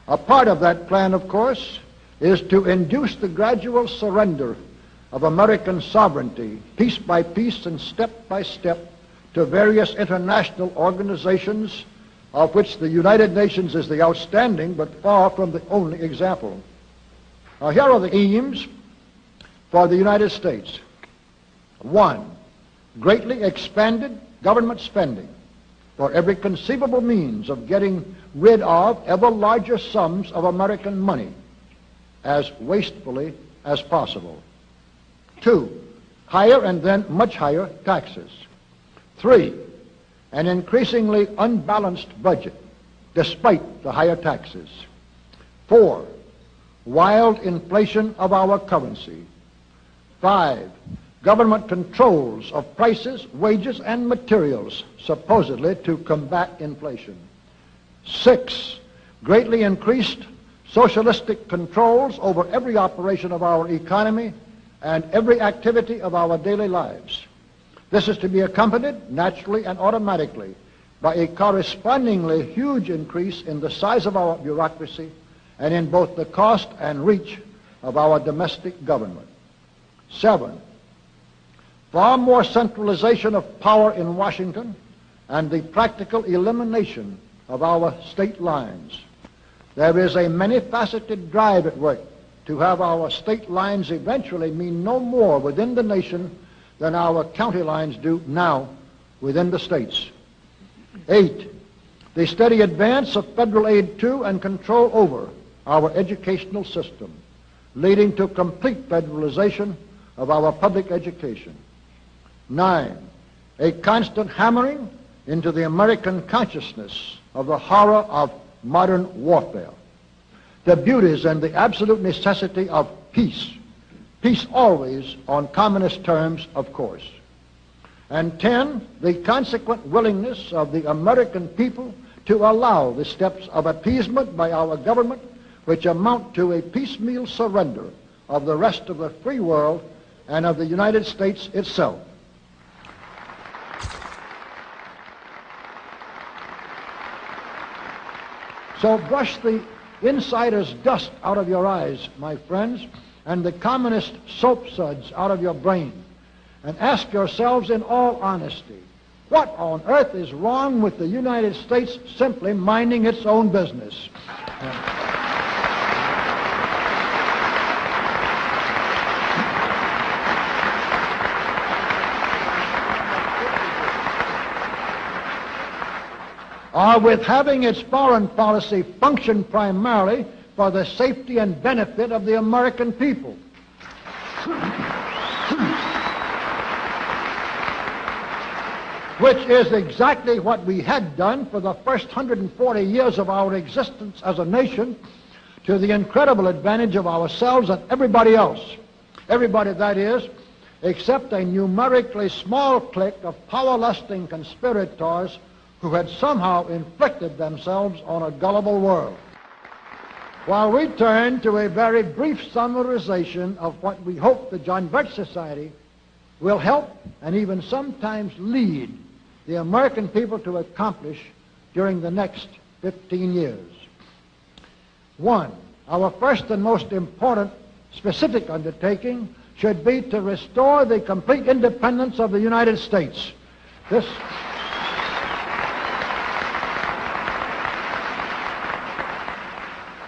A part of that plan, of course, is to induce the gradual surrender of American sovereignty, piece by piece and step by step, to various international organizations, of which the United Nations is the outstanding but far from the only example. Now, here are the aims for the United States. 1, greatly expanded government spending for every conceivable means of getting rid of ever larger sums of American money as wastefully as possible. 2, higher and then much higher taxes. 3, an increasingly unbalanced budget despite the higher taxes. 4, wild inflation of our currency. 5, government controls of prices, wages, and materials, supposedly to combat inflation. 6, greatly increased socialistic controls over every operation of our economy and every activity of our daily lives. This is to be accompanied, naturally and automatically, by a correspondingly huge increase in the size of our bureaucracy and in both the cost and reach of our domestic government. 7, far more centralization of power in Washington and the practical elimination of our state lines. There is a many-faceted drive at work to have our state lines eventually mean no more within the nation than our county lines do now within the states. 8, the steady advance of federal aid to and control over our educational system, leading to complete federalization of our public education. 9, a constant hammering into the American consciousness of the horror of modern warfare, the beauties and the absolute necessity of peace. Peace always on communist terms, of course. And 10, the consequent willingness of the American people to allow the steps of appeasement by our government which amount to a piecemeal surrender of the rest of the free world and of the United States itself. So brush the insider's dust out of your eyes, my friends, and the communist soap suds out of your brain, and ask yourselves in all honesty, what on earth is wrong with the United States simply minding its own business? Or with having its foreign policy function primarily for the safety and benefit of the American people. Which is exactly what we had done for the first 140 years of our existence as a nation, to the incredible advantage of ourselves and everybody else. Everybody, that is, except a numerically small clique of power-lusting conspirators who had somehow inflicted themselves on a gullible world. While we turn to a very brief summarization of what we hope the John Birch Society will help and even sometimes lead the American people to accomplish during the next 15 years. 1, our first and most important specific undertaking should be to restore the complete independence of the United States.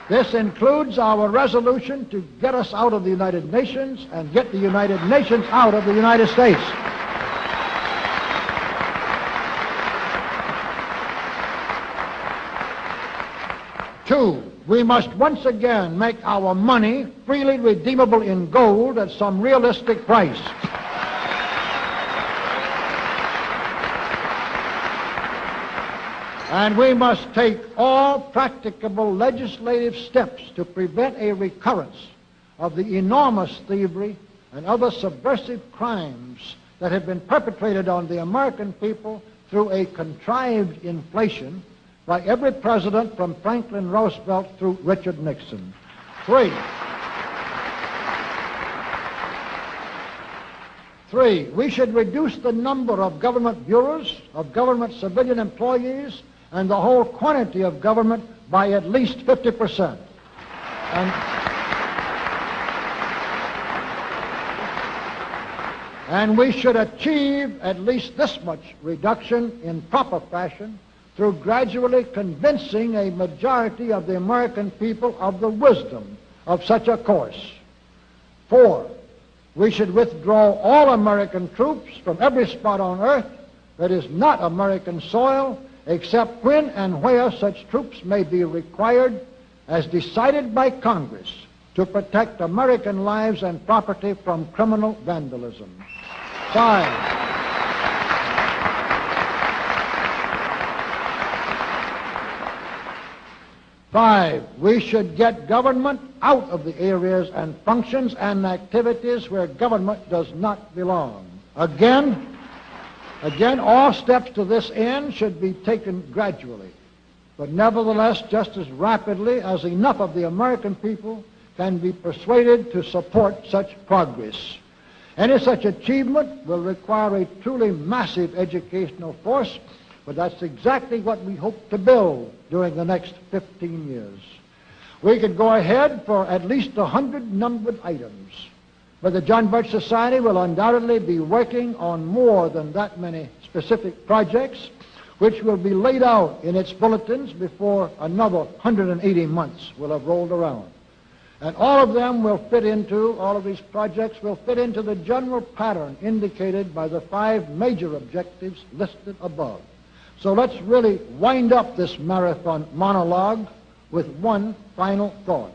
This includes our resolution to get us out of the United Nations and get the United Nations out of the United States. Two, we must once again make our money freely redeemable in gold at some realistic price. And we must take all practicable legislative steps to prevent a recurrence of the enormous thievery and other subversive crimes that have been perpetrated on the American people through a contrived inflation by every president from Franklin Roosevelt through Richard Nixon. 3, we should reduce the number of government bureaus, of government civilian employees, and the whole quantity of government by at least 50%. And we should achieve at least this much reduction in proper fashion through gradually convincing a majority of the American people of the wisdom of such a course. 4, we should withdraw all American troops from every spot on earth that is not American soil, except when and where such troops may be required as decided by Congress to protect American lives and property from criminal vandalism. 5, we should get government out of the areas and functions and activities where government does not belong. Again, all steps to this end should be taken gradually, but nevertheless just as rapidly as enough of the American people can be persuaded to support such progress. Any such achievement will require a truly massive educational force, but that's exactly what we hope to build during the next 15 years. We could go ahead for at least 100 numbered items, but the John Birch Society will undoubtedly be working on more than that many specific projects, which will be laid out in its bulletins before another 180 months will have rolled around. And all of these projects will fit into the general pattern indicated by the 5 major objectives listed above. So let's really wind up this marathon monologue with one final thought.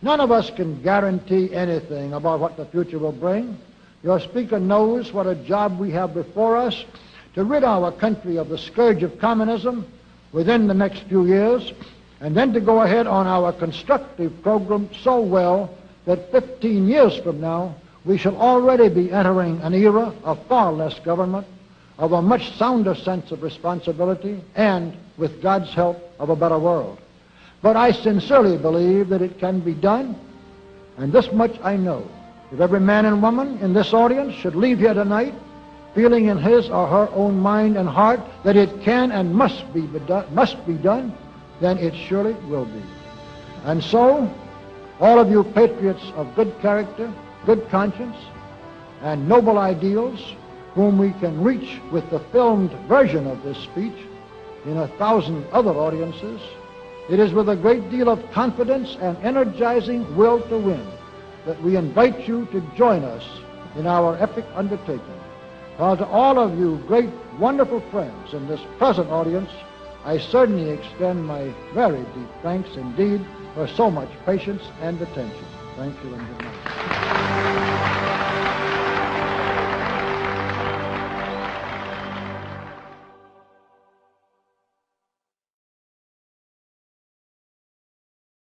None of us can guarantee anything about what the future will bring. Your speaker knows what a job we have before us to rid our country of the scourge of communism within the next few years, and then to go ahead on our constructive program so well that 15 years from now we shall already be entering an era of far less government, of a much sounder sense of responsibility, and, with God's help, of a better world. But I sincerely believe that it can be done, and this much I know. If every man and woman in this audience should leave here tonight feeling in his or her own mind and heart that it can and must be done, then it surely will be. And so, all of you patriots of good character, good conscience, and noble ideals, whom we can reach with the filmed version of this speech in 1,000 other audiences, it is with a great deal of confidence and energizing will to win that we invite you to join us in our epic undertaking. While to all of you great, wonderful friends in this present audience, I certainly extend my very deep thanks indeed for so much patience and attention. Thank you and good night.